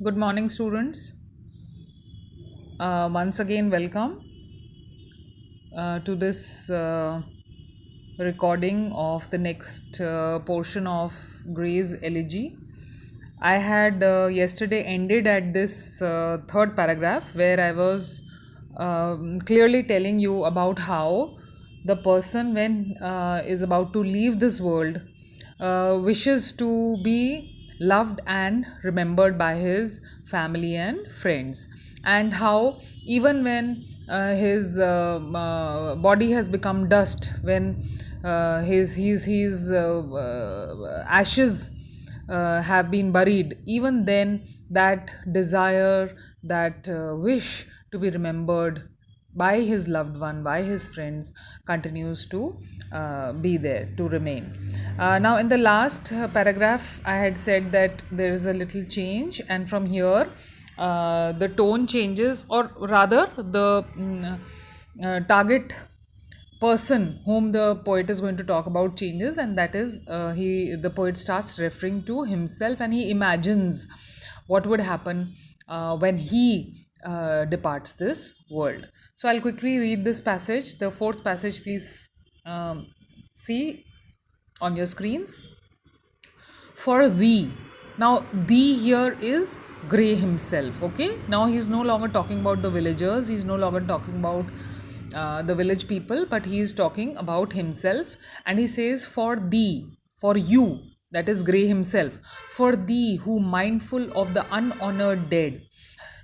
Good morning, students. Once again, welcome to this recording of the next portion of Gray's Elegy. I had yesterday ended at this third paragraph where I was clearly telling you about how the person, when is about to leave this world, wishes to be loved and remembered by his family and friends, and how even when his body has become dust, when his ashes have been buried, even then that desire, that wish to be remembered by his loved one, by his friends, continues to be there, to remain. Now, in the last paragraph, I had said that there is a little change, and from here, the tone changes, or rather, the target person whom the poet is going to talk about changes, and that is the poet starts referring to himself, and he imagines what would happen when he departs this world. So I'll quickly read this passage, the fourth passage. Please see on your screens. For thee. Now, thee here is Gray himself. Okay. Now he's no longer talking about the villagers. He's no longer talking about the village people, but he is talking about himself. And he says, for thee, for you, that is Gray himself, for thee who mindful of the unhonored dead.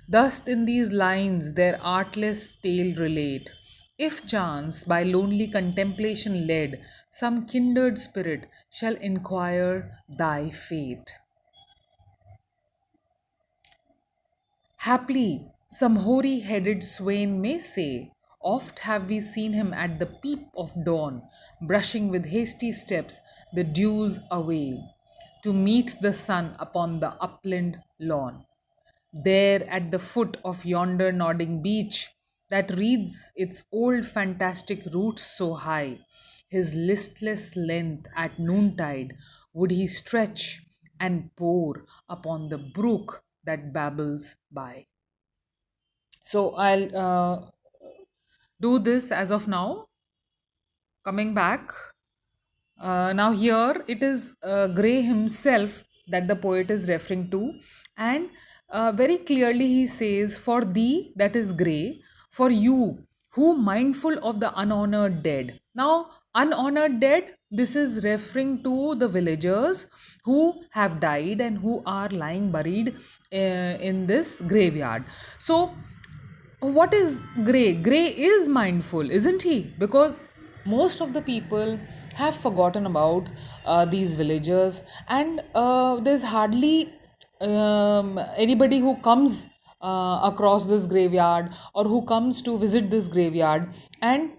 Thus in these lines their artless tale relate. If chance, by lonely contemplation led, some kindred spirit shall inquire thy fate. Haply, some hoary headed swain may say, oft have we seen him at the peep of dawn, brushing with hasty steps the dews away, to meet the sun upon the upland lawn. There at the foot of yonder nodding beech that wreathes its old fantastic roots so high, his listless length at noontide would he stretch and pour upon the brook that babbles by. So I'll do this as of now. Coming back, now, here it is Gray himself that the poet is referring to, and very clearly he says, for thee, that is Gray, for you, who mindful of the unhonored dead. Now, unhonored dead, this is referring to the villagers who have died and who are lying buried in this graveyard. So, what is Gray? Gray is mindful, isn't he? Because most of the people have forgotten about these villagers, and there's hardly anybody who comes across this graveyard or who comes to visit this graveyard, and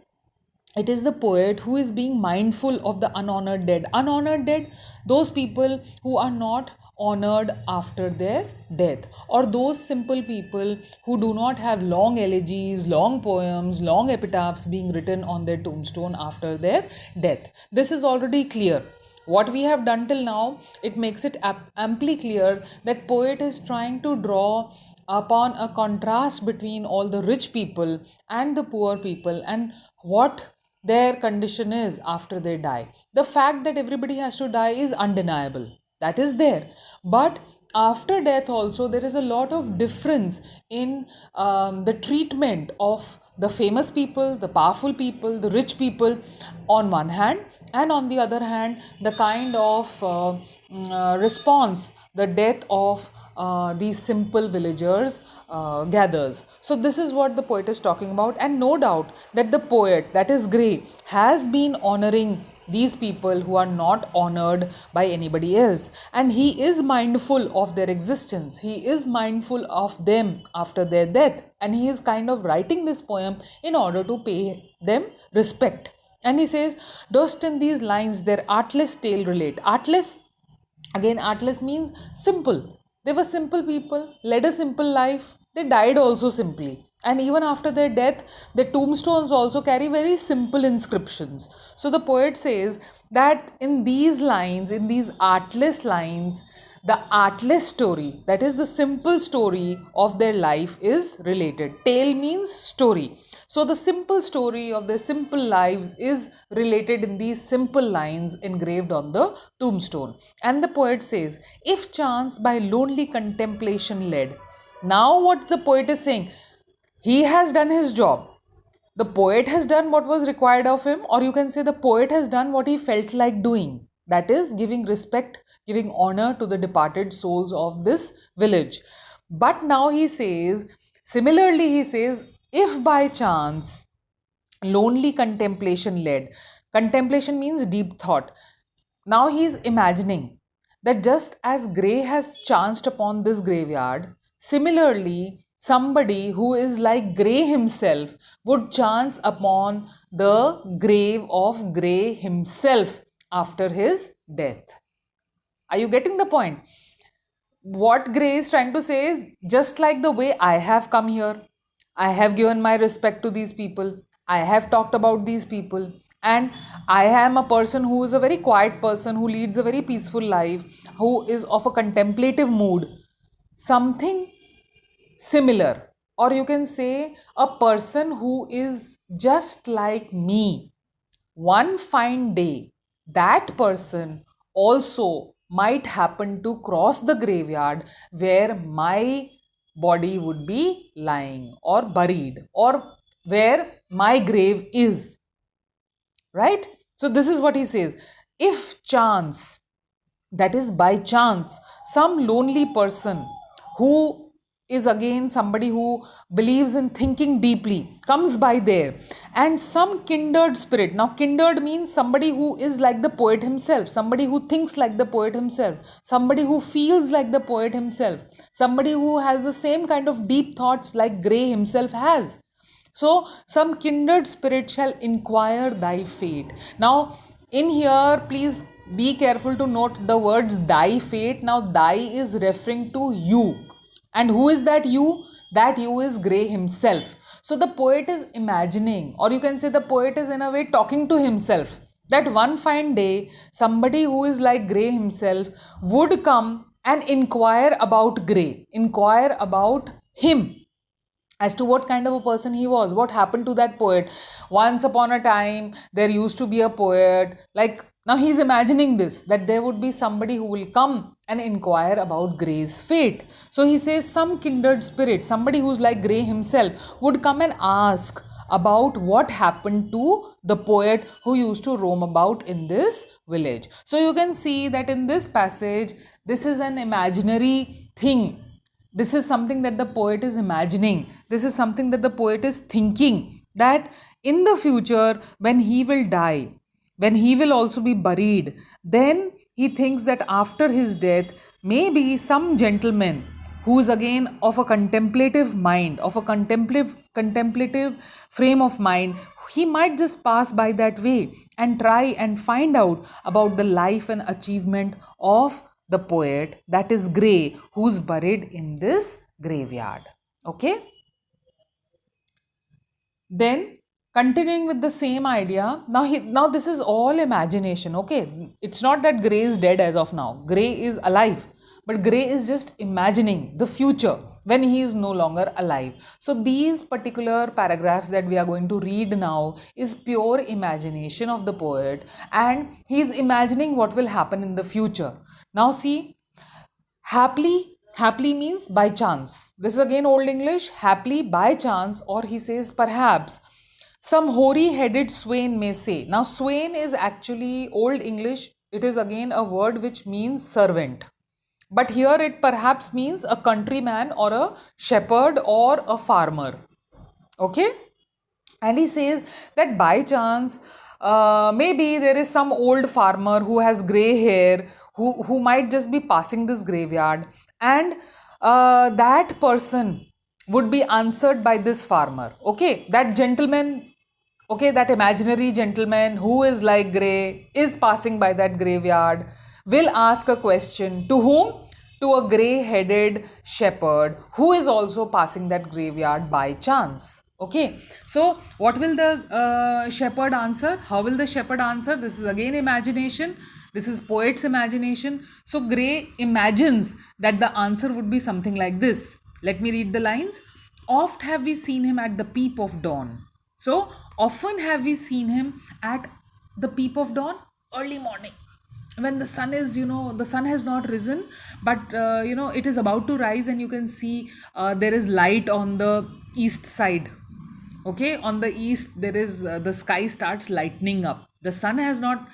it is the poet who is being mindful of the unhonored dead. Unhonored dead, those people who are not honored after their death, or those simple people who do not have long elegies, long poems, long epitaphs being written on their tombstone after their death. This is already clear. What we have done till now, it makes it amply clear that poet is trying to draw upon a contrast between all the rich people and the poor people, and what their condition is after they die. The fact that everybody has to die is undeniable. That is there. But after death, also, there is a lot of difference in the treatment of the famous people, the powerful people, the rich people on one hand, and on the other hand, the kind of response the death of these simple villagers gathers. So, this is what the poet is talking about, and no doubt that the poet, that is Gray, has been honoring these people who are not honored by anybody else, and he is mindful of their existence, he is mindful of them after their death, and he is kind of writing this poem in order to pay them respect. And he says, dust in these lines their artless tale relate. Artless, again, artless means simple. They were simple people, led a simple life, they died also simply. And even after their death, the tombstones also carry very simple inscriptions. So the poet says that in these lines, in these artless lines, the artless story, that is the simple story of their life, is related. Tale means story. So the simple story of their simple lives is related in these simple lines engraved on the tombstone. And the poet says, if chance by lonely contemplation led. Now what the poet is saying, he has done his job. The poet has done what was required of him, or you can say the poet has done what he felt like doing. That is giving respect, giving honor to the departed souls of this village. But now he says, similarly, he says, if by chance lonely contemplation led. Contemplation means deep thought. Now he is imagining that just as Grey has chanced upon this graveyard, similarly, somebody who is like Grey himself would chance upon the grave of Grey himself after his death. Are you getting the point? What Gray is trying to say is, just like the way I have come here, I have given my respect to these people, I have talked about these people, and I am a person who is a very quiet person, who leads a very peaceful life, who is of a contemplative mood. Something similar, or you can say a person who is just like me, one fine day, that person also might happen to cross the graveyard where my body would be lying or buried, or where my grave is. Right? So, this is what he says. If chance, that is by chance, some lonely person who is again somebody who believes in thinking deeply comes by there, and some kindred spirit. Now kindred means somebody who is like the poet himself, somebody who thinks like the poet himself, somebody who feels like the poet himself, somebody who has the same kind of deep thoughts like Gray himself has. So, some kindred spirit shall inquire thy fate. Now, in here, please be careful to note the words thy fate. Now, thy is referring to you. And who is that you? That you is Gray himself. So, the poet is imagining, or you can say the poet is in a way talking to himself, that one fine day, somebody who is like Gray himself would come and inquire about Gray, inquire about him, as to what kind of a person he was, what happened to that poet. Once upon a time, there used to be a poet. Like, now he's imagining this, that there would be somebody who will come and inquire about Gray's fate. So he says, some kindred spirit, somebody who's like Gray himself, would come and ask about what happened to the poet who used to roam about in this village. So you can see that in this passage, this is an imaginary thing. This is something that the poet is imagining. This is something that the poet is thinking, that in the future, when he will die, when he will also be buried, then he thinks that after his death, maybe some gentleman who is again of a contemplative mind, of a contemplative frame of mind, he might just pass by that way and try and find out about the life and achievement of the poet, that is Gray, who's buried in this graveyard. Okay? Then, continuing with the same idea, now this is all imagination. Okay, it's not that Gray is dead as of now. Gray is alive, but Gray is just imagining the future when he is no longer alive. So these particular paragraphs that we are going to read now is pure imagination of the poet, and he is imagining what will happen in the future. Now see, happily means by chance. This is again Old English, happily by chance, or he says perhaps some hoary-headed swain may say. Now swain is actually Old English. It is again a word which means servant. But here it perhaps means a countryman or a shepherd or a farmer. Okay? And he says that by chance, maybe there is some old farmer who has grey hair, who might just be passing this graveyard, and that person would be answered by this farmer. Okay, that gentleman, okay, that imaginary gentleman who is like Grey is passing by that graveyard, will ask a question to whom? to a grey headed shepherd who is also passing that graveyard by chance. Okay, so what will the shepherd answer? How will the shepherd answer? This is again imagination. This is poet's imagination. So Gray imagines that the answer would be something like this. Let me read the lines. Oft have we seen him at the peep of dawn. So often have we seen him at the peep of dawn, early morning, when the sun is, the sun has not risen, but it is about to rise, and you can see there is light on the east side. Okay, on the east there is the sky starts lightening up. The sun has not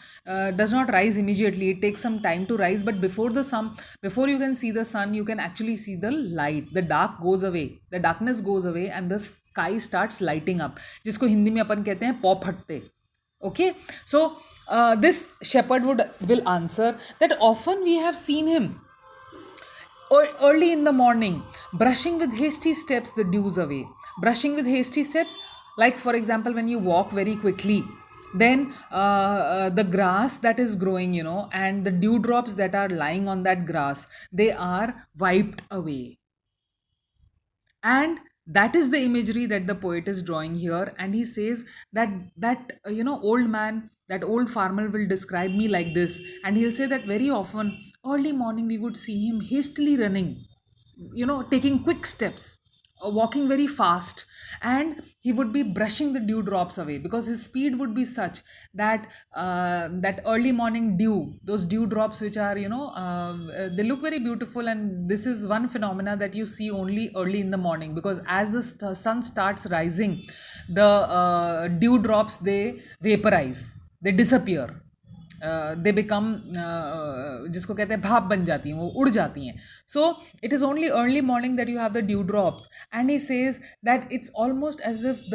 does not rise immediately. It takes some time to rise, but before you can see the sun, you can actually see the light. The darkness goes away, and the sky starts lighting up, जिसको हिंदी में अपन कहते हैं पौ फटते. Okay, so this shepherd will answer that often we have seen him or early in the morning, brushing with hasty steps the dews away. Brushing with hasty steps, like for example, when you walk very quickly, then the grass that is growing, and the dewdrops that are lying on that grass, they are wiped away. And that is the imagery that the poet is drawing here, and he says that old man, that old farmer will describe me like this, and he'll say that very often early morning we would see him hastily running, taking quick steps, walking very fast, and he would be brushing the dewdrops away, because his speed would be such that that early morning dew, those dewdrops which are, they look very beautiful, and this is one phenomena that you see only early in the morning, because as the sun starts rising, the dewdrops, they vaporize, they disappear, they become जिसको कहते हैं भाप बन जाती हैं, वो उड़ जाती हैं. So it is only early morning that you have the dew drops, and he says that it's almost as if the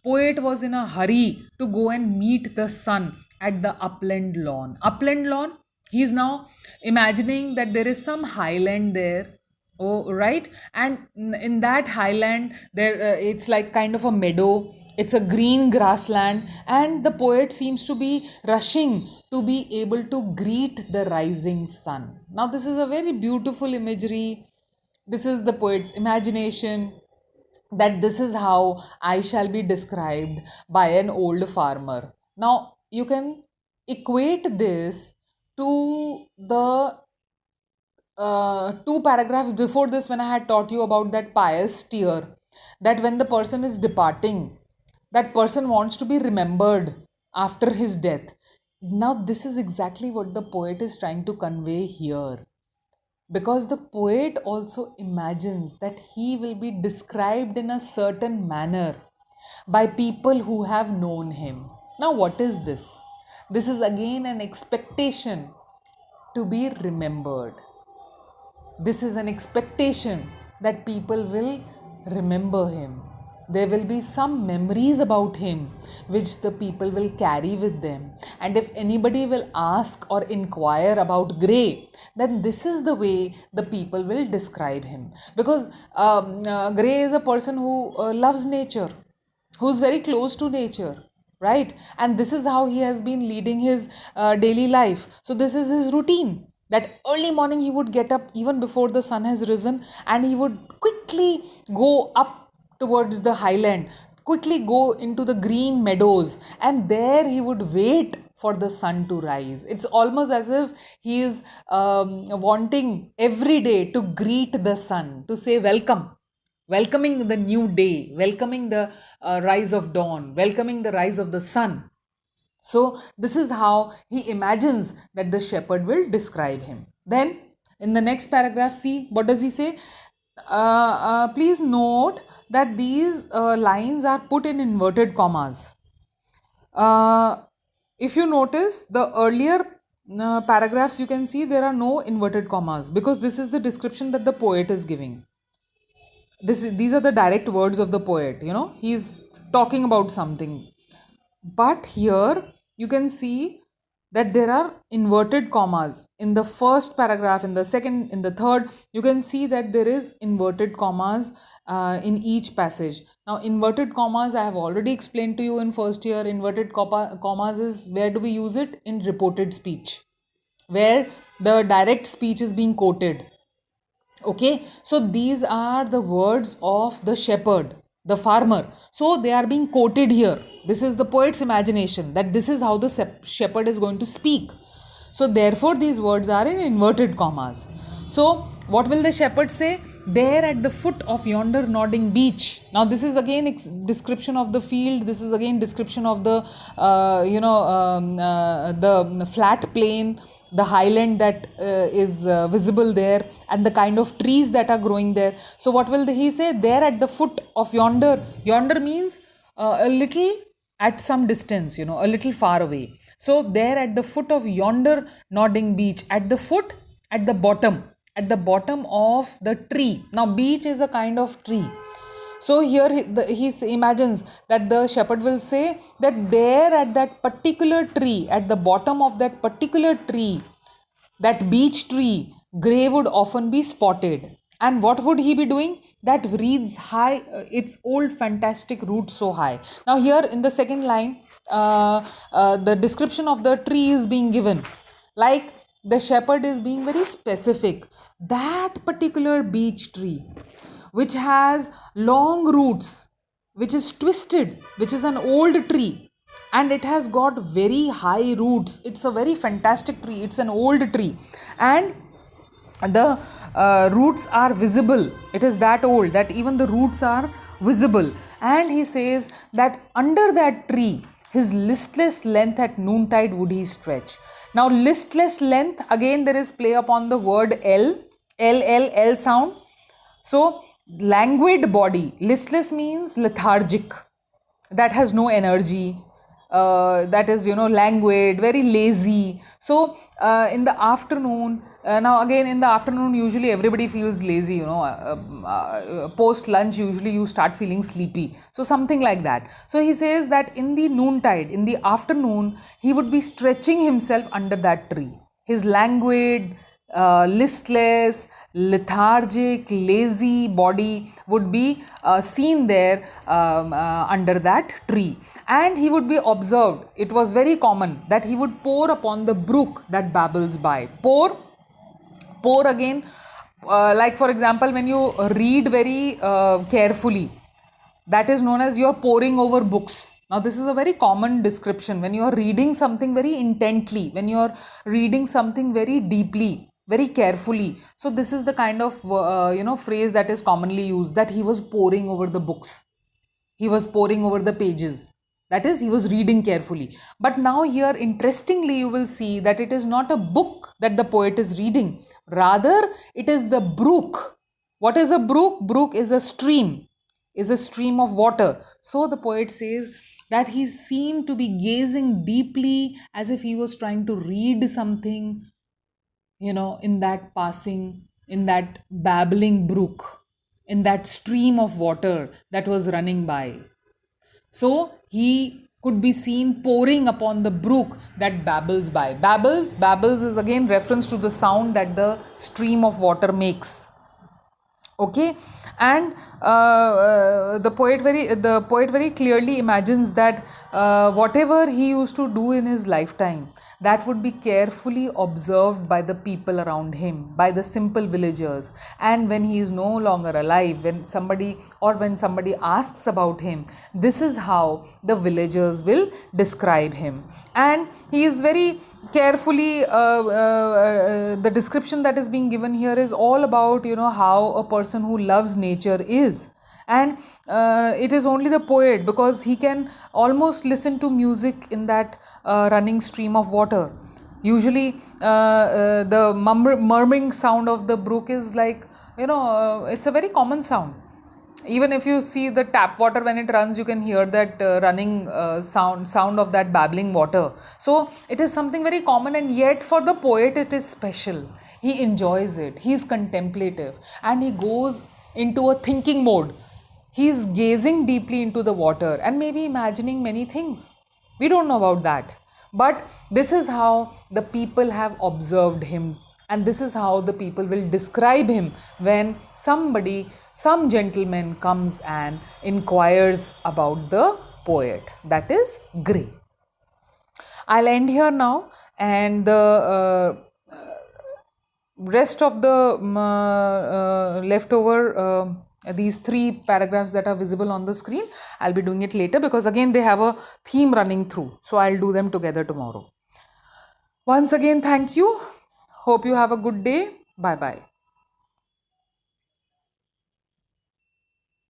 poet was in a hurry to go and meet the sun at the upland lawn. He is now imagining that there is some highland there. Oh, right. And in that highland, there it's like kind of a meadow. It's a green grassland, and the poet seems to be rushing to be able to greet the rising sun. Now, this is a very beautiful imagery. This is the poet's imagination, that this is how I shall be described by an old farmer. Now, you can equate this to the two paragraphs before this, when I had taught you about that pious steer, that when the person is departing, that person wants to be remembered after his death. Now, this is exactly what the poet is trying to convey here, because the poet also imagines that he will be described in a certain manner by people who have known him. Now, what is this? This is again an expectation to be remembered. This is an expectation that people will remember him. There will be some memories about him which the people will carry with them. And if anybody will ask or inquire about Gray, then this is the way the people will describe him. Because Gray is a person who loves nature, who's very close to nature, right? And this is how he has been leading his daily life. So this is his routine, that early morning he would get up even before the sun has risen, and he would quickly go up towards the highland, quickly go into the green meadows, and there he would wait for the sun to rise. It's almost as if he is wanting every day to greet the sun, to say welcome, welcoming the new day, welcoming the rise of dawn, welcoming the rise of the sun. So this is how he imagines that the shepherd will describe him. Then in the next paragraph, see what does he say? Please note that these lines are put in inverted commas. If you notice the earlier paragraphs, you can see there are no inverted commas, because this is the description that the poet is giving. These are the direct words of the poet, he's talking about something. But here you can see that there are inverted commas in the first paragraph, in the second, in the third. You can see that there is inverted commas in each passage. Now, inverted commas I have already explained to you in first year. Inverted commas is, where do we use it? In reported speech, where the direct speech is being quoted. Okay, so these are the words of the shepherd, the farmer. So they are being quoted here. This is the poet's imagination that this is how the shepherd is going to speak. So therefore, these words are in inverted commas. So what will the shepherd say? There at the foot of yonder nodding beech. Now this is again description of the field. This is again description of the the flat plain, the highland that is visible there, and the kind of trees that are growing there. So what will he say? There at the foot of yonder. Yonder means a little at some distance, a little far away. So there at the foot of yonder nodding beech, at the foot, at the bottom of the tree. Now beech is a kind of tree. So here he imagines that the shepherd will say that there at that particular tree, at the bottom of that particular tree, that beech tree, grey would often be spotted. And what would he be doing? That reeds high, its old fantastic roots so high. Now here in the second line, the description of the tree is being given. Like the shepherd is being very specific. That particular beech tree, which has long roots, which is twisted, which is an old tree, and it has got very high roots. It's a very fantastic tree. It's an old tree, and the roots are visible. It is that old that even the roots are visible. And he says that under that tree, his listless length at noontide would he stretch. Now, listless length, again there is play upon the word L sound. So, languid body. Listless means lethargic, that has no energy, that is, languid, very lazy. So, in the afternoon, now again in the afternoon, usually everybody feels lazy, post lunch, usually you start feeling sleepy. So, something like that. So, he says that in the noontide, in the afternoon, he would be stretching himself under that tree. His languid, listless, lethargic, lazy body would be seen there under that tree. And he would be observed. It was very common that he would pore upon the brook that babbles by. Pour again, like for example, when you read very carefully, that is known as you're poring over books. Now, this is a very common description when you're reading something very intently, when you're reading something very deeply, very carefully. So, this is the kind of phrase that is commonly used, that he was poring over the books. He was poring over the pages. That is, he was reading carefully. But now here, interestingly, you will see that it is not a book that the poet is reading. Rather, it is the brook. What is a brook? Brook is a stream, of water. So the poet says that he seemed to be gazing deeply as if he was trying to read something, in that passing, in that babbling brook, in that stream of water that was running by. So he could be seen poring upon the brook that babbles by. Babbles is again reference to the sound that the stream of water makes. Okay, and the poet very clearly imagines that whatever he used to do in his lifetime, that would be carefully observed by the people around him, by the simple villagers. And when he is no longer alive, when somebody asks about him, this is how the villagers will describe him. And he is very carefully the description that is being given here is all about how a person who loves nature is. And it is only the poet, because he can almost listen to music in that running stream of water. Usually the murmuring sound of the brook is like, it's a very common sound. Even if you see the tap water when it runs, you can hear that running sound of that babbling water. So it is something very common, and yet for the poet it is special. He enjoys it, he is contemplative, and he goes into a thinking mode. He is gazing deeply into the water and maybe imagining many things. We don't know about that, but this is how the people have observed him, and this is how the people will describe him when some gentleman comes and inquires about the poet, that is Gray. I'll end here now, and rest of the leftover these three paragraphs that are visible on the screen, I'll be doing it later, because again they have a theme running through, so I'll do them together tomorrow. Once again, thank you. Hope you have a good day. Bye bye.